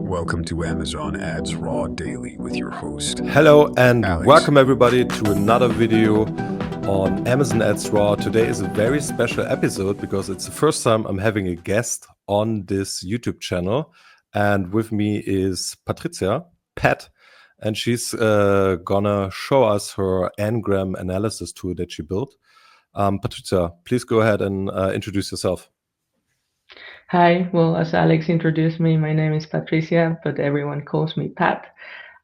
Welcome to Amazon Ads Raw Daily with your host. Hello and Alex. welcome everybody to another video on Amazon Ads Raw. Today is a very special episode because it's the first time I'm having a guest on this YouTube channel. And with me is Patricia, Pat, and she's gonna show us her Ngram analysis tool that she built. Patricia, please go ahead and introduce yourself. Hi, well, as Alex introduced me, my name is Patricia, but everyone calls me Pat.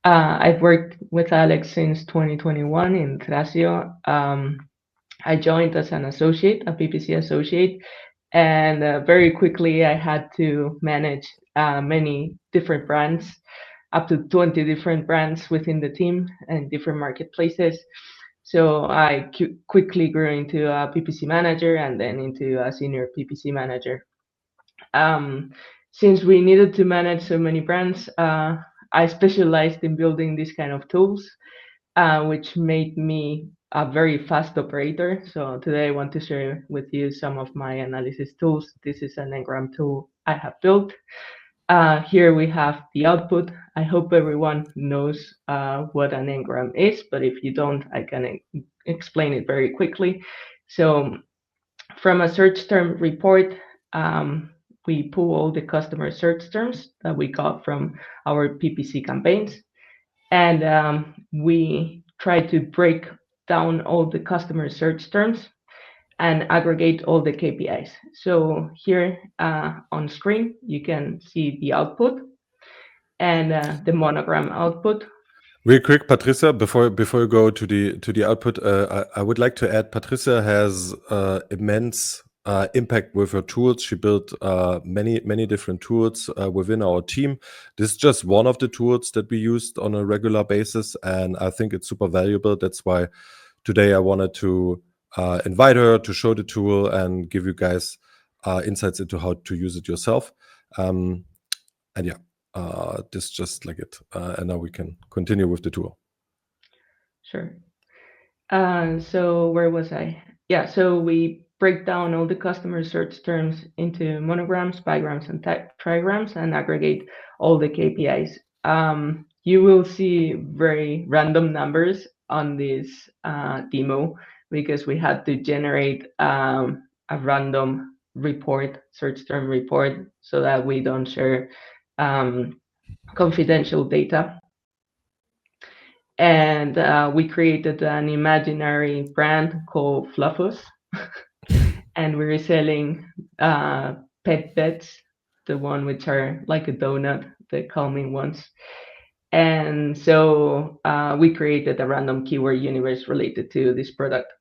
I've worked with Alex since 2021 in Thrasio. I joined as an associate, a PPC associate, and very quickly I had to manage many different brands, up to 20 different brands within the team and different marketplaces. So I quickly grew into a PPC manager and then into a senior PPC manager. Since we needed to manage so many brands, I specialized in building these kind of tools, which made me a very fast operator. So today I want to share with you some of my analysis tools. This is an Ngram tool I have built. Here we have the output. I hope everyone knows what an Ngram is, but if you don't, I can explain it very quickly. So from a search term report, we pull all the customer search terms that we got from our PPC campaigns, and we try to break down all the customer search terms and aggregate all the KPIs. So here on screen, you can see the output and the monogram output. Real quick, Patricia, before you go to the output, I would like to add Patricia has immense impact with her tools. She built many different tools within our team. This is just one of the tools that we used on a regular basis, and I think it's super valuable. That's why today I wanted to invite her to show the tool and give you guys insights into how to use it yourself. And yeah. This just like it, and now we can continue with the tool. Sure. So where was I? Yeah, so we break down all the customer search terms into monograms, bigrams, and trigrams, and aggregate all the KPIs. You will see very random numbers on this demo because we had to generate a random report, search term report, so that we don't share confidential data. And we created an imaginary brand called Fluffus, and we're selling pet beds, the one which are like a donut, the calming ones. And so we created a random keyword universe related to this product.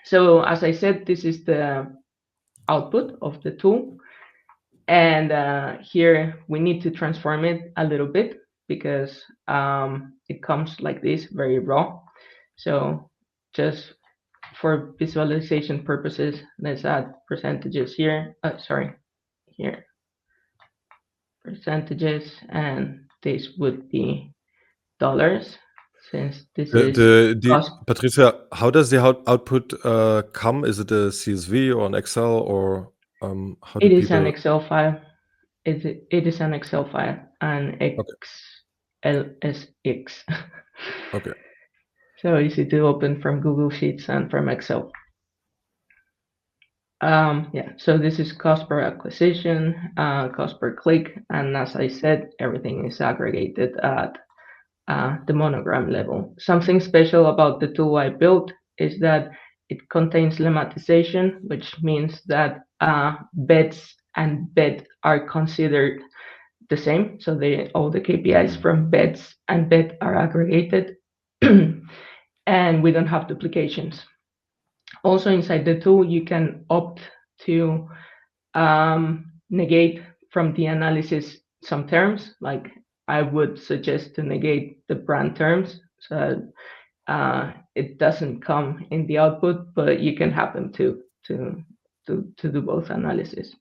So as I said, this is the output of the tool. And here we need to transform it a little bit because it comes like this, very raw. So just for visualization purposes, let's add percentages here. Here. Percentages, and this would be dollars, since this is cost. Patricia, how does the output come? Is it a CSV or an Excel, or how do It is people... an Excel file. It is an Excel file, an XLSX. Okay. So easy to open from Google Sheets and from Excel. Yeah, so this is cost per acquisition, cost per click, and as I said, everything is aggregated at the monogram level. Something special about the tool I built is that it contains lemmatization, which means that beds and bed are considered the same. So all the KPIs from beds and bed are aggregated, and we don't have duplications. Also inside the tool, you can opt to negate from the analysis some terms. Like I would suggest to negate the brand terms, so it doesn't come in the output, but you can have them to do both analysis.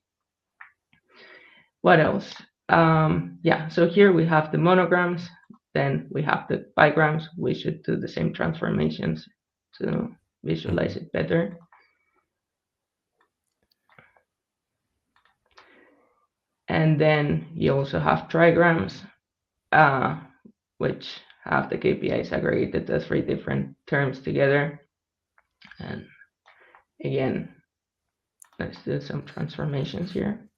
What else? Yeah, so here we have the monograms, then we have the bigrams. We should do the same transformations to visualize it better. And then you also have trigrams, which have the KPIs aggregated as 3 different terms together. And again, let's do some transformations here.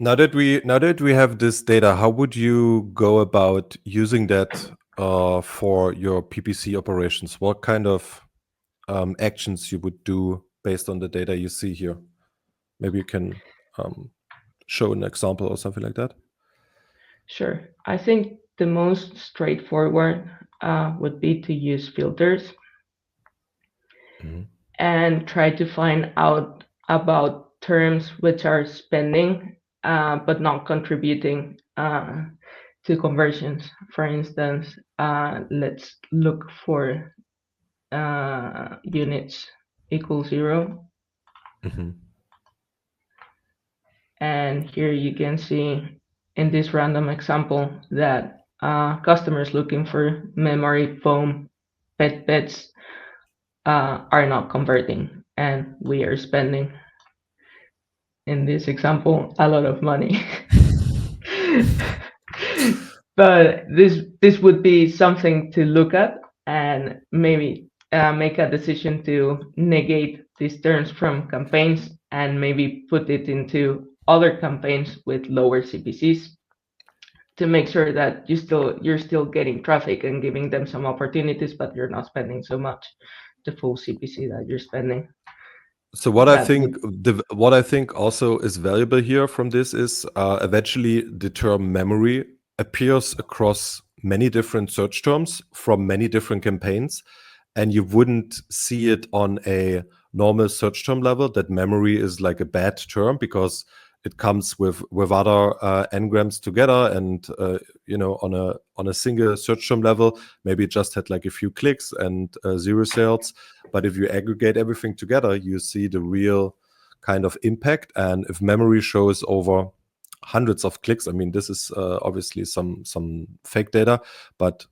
Now that we have this data, how would you go about using that for your PPC operations? What kind of actions you would do based on the data you see here? Maybe you can show an example or something like that. Sure. I think the most straightforward would be to use filters and try to find out about terms which are spending but not contributing to conversions. For instance, let's look for units equal 0. And here you can see in this random example that customers looking for memory foam pets are not converting, and we are spending, in this example, a lot of money. But this would be something to look at and maybe make a decision to negate these terms from campaigns and maybe put it into other campaigns with lower CPCs to make sure that you're still getting traffic and giving them some opportunities, but you're not spending so much the full CPC that you're spending. So what I think also is valuable here from this is eventually the term memory appears across many different search terms from many different campaigns, and you wouldn't see it on a normal search term level that memory is like a bad term because it comes with other n-grams together, and on a single search term level, maybe it just had like a few clicks and 0 sales. But if you aggregate everything together, you see the real kind of impact. And if memory shows over hundreds of clicks, I mean, this is obviously some fake data, but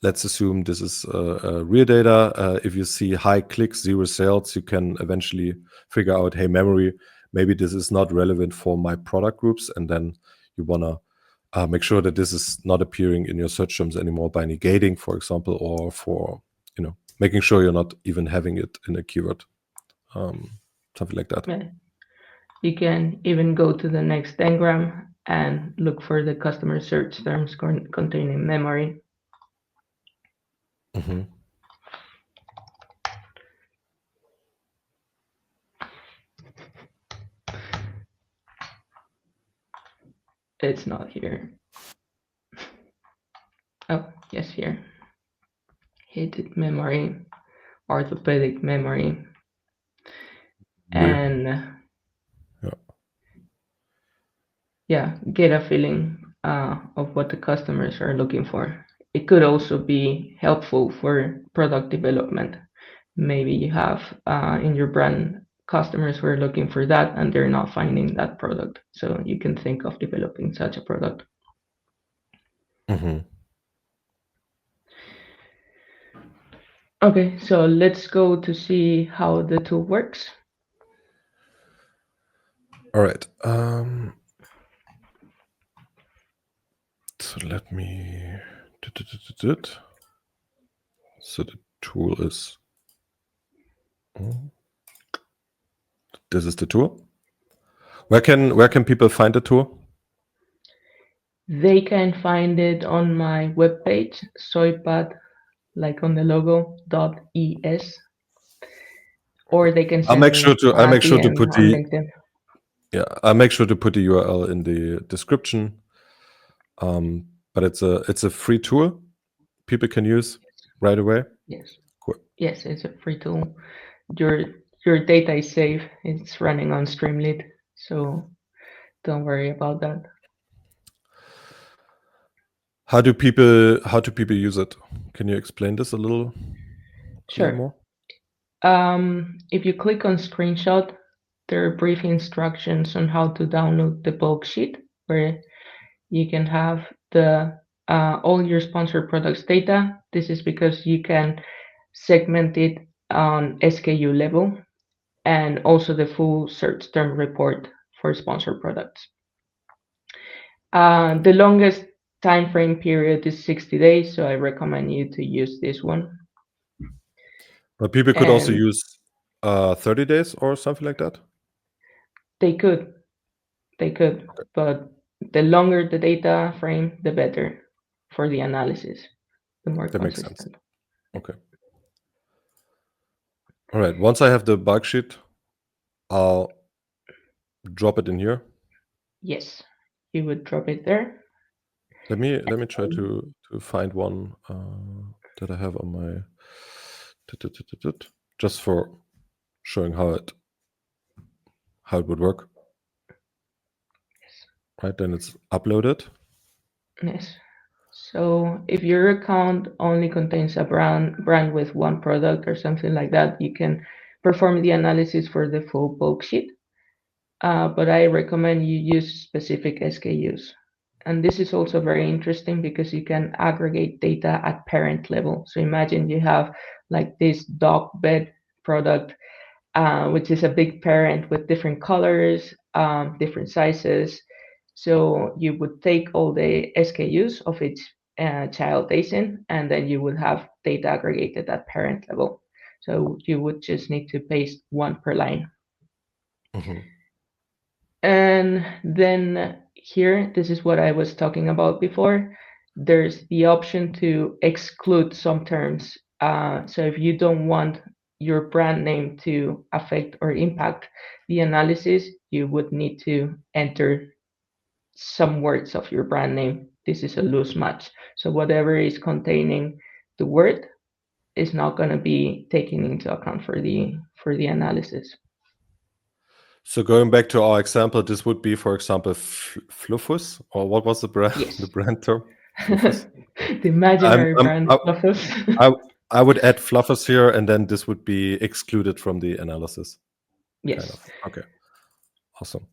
let's assume this is real data. If you see high clicks, 0 sales, you can eventually figure out, hey, memory, maybe this is not relevant for my product groups. And then you want to make sure that this is not appearing in your search terms anymore by negating, for example, or for, making sure you're not even having it in a keyword, something like that. Yeah. You can even go to the next n-gram and look for the customer search terms containing memory. It's not here. Oh, yes, here. Heated memory, orthopedic memory, and get a feeling of what the customers are looking for. It could also be helpful for product development. Maybe you have in your brand customers who are looking for that and they're not finding that product. So you can think of developing such a product. Okay, so let's go to see how the tool works. All right. So let me. So the tool is. This is the tool. Where can people find the tool? They can find it on my webpage, soypad, like on the logo, .es, or they can send I'll make sure to put the LinkedIn. I'll make sure to put the URL in the description. But it's a free tool people can use right away. Yes. Cool. Yes, it's a free tool. Your data is safe. It's running on Streamlit, so don't worry about that. How do people use it? Can you explain this a little more? If you click on screenshot, there are brief instructions on how to download the bulk sheet, where you can have the all your sponsored products data. This is because you can segment it on SKU level, and also the full search term report for sponsored products. The longest time frame period is 60 days, so I recommend you to use this one. But people could also And use 30 days or something like that? they could, but the longer the data frame, the better for the analysis, the more That makes sense. consistent. Okay. All right. Once I have the bug sheet, I'll drop it in here. Yes, you would drop it there. Let me try to find one that I have on my just for showing how it would work. Right, then it's uploaded. Yes. So if your account only contains a brand with one product or something like that, you can perform the analysis for the full bulk sheet. But I recommend you use specific SKUs. And this is also very interesting because you can aggregate data at parent level. So imagine you have like this dog bed product, which is a big parent with different colors, different sizes. So you would take all the SKUs of each child ASIN, and then you would have data aggregated at parent level. So you would just need to paste one per line. Mm-hmm. And then here, this is what I was talking about before. There's the option to exclude some terms. So if you don't want your brand name to affect or impact the analysis, you would need to enter some words of your brand name. This is a loose match. So whatever is containing the word is not going to be taken into account for the analysis. So going back to our example, this would be, for example, Fluffus, or what was the brand? Yes. The brand term, Fluffus. The imaginary brand Fluffus. I would add Fluffus here, and then this would be excluded from the analysis. Yes. Kind of. Okay. Awesome.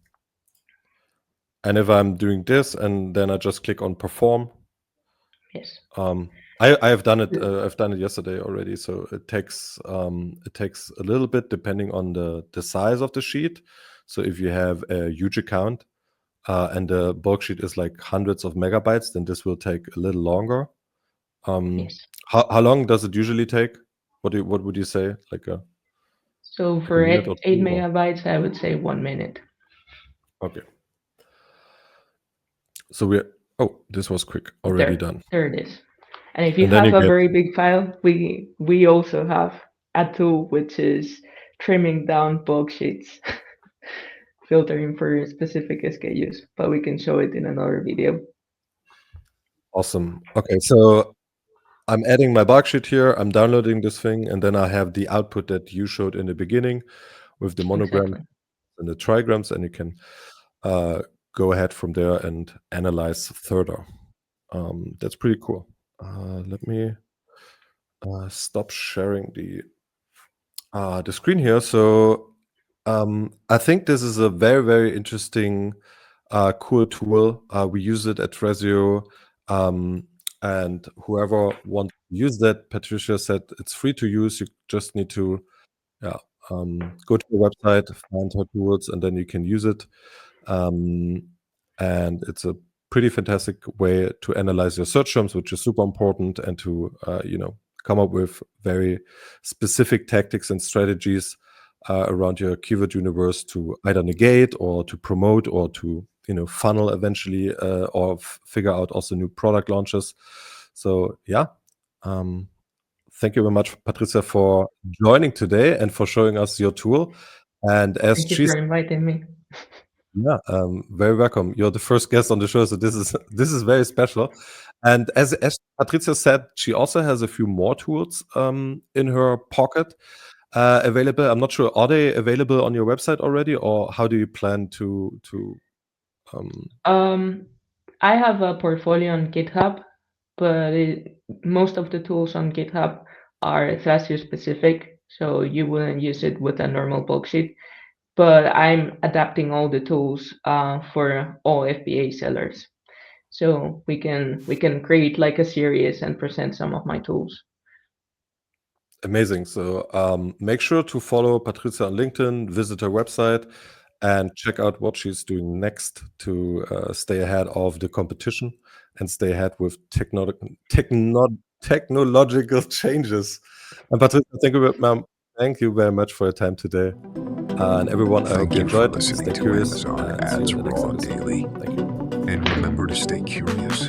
And if I'm doing this, and then I just click on perform. Yes. I have done it. I've done it yesterday already. So it takes a little bit depending on the size of the sheet. So if you have a huge account and the bulk sheet is like hundreds of megabytes, then this will take a little longer. Yes. How long does it usually take? What would you say? So like for a minute or 8 two, or? megabytes, I would say 1 minute. Okay. So this was quick. Already done. There it is. And if you And then have you a get- very big file, we also have a tool which is trimming down bulk sheets, filtering for specific SKUs, but we can show it in another video. Awesome. Okay, so I'm adding my bulk sheet here. I'm downloading this thing, and then I have the output that you showed in the beginning with the monogram Exactly. and the trigrams, and you can go ahead from there and analyze further. That's pretty cool. Let me stop sharing the screen here. So I think this is a very, very interesting, cool tool. We use it at Thrasio, and whoever wants to use that, Patricia said it's free to use. You just need to go to the website, find her tools, and then you can use it. And it's a pretty fantastic way to analyze your search terms, which is super important, and to come up with very specific tactics and strategies around your keyword universe to either negate or to promote or to funnel eventually or figure out also new product launches. So yeah, thank you very much, Patricia, for joining today and for showing us your tool. And as Thank you for inviting me. Yeah, very welcome. You're the first guest on the show, so this is very special. And as Patricia said, she also has a few more tools in her pocket available. I'm not sure, are they available on your website already, or how do you plan to? I have a portfolio on GitHub, but most of the tools on GitHub are Thrasio specific, so you wouldn't use it with a normal bulk sheet. But I'm adapting all the tools for all FBA sellers, so we can create like a series and present some of my tools. Amazing. So make sure to follow Patricia on LinkedIn, visit her website, and check out what she's doing next to stay ahead of the competition and stay ahead with technological changes. And Patricia, thank you very much for your time today. And everyone, I hope Thank you you for enjoyed. listening Stay to curious Amazon and see you Ads in the next Raw episode. Daily. Thank you. And remember to stay curious.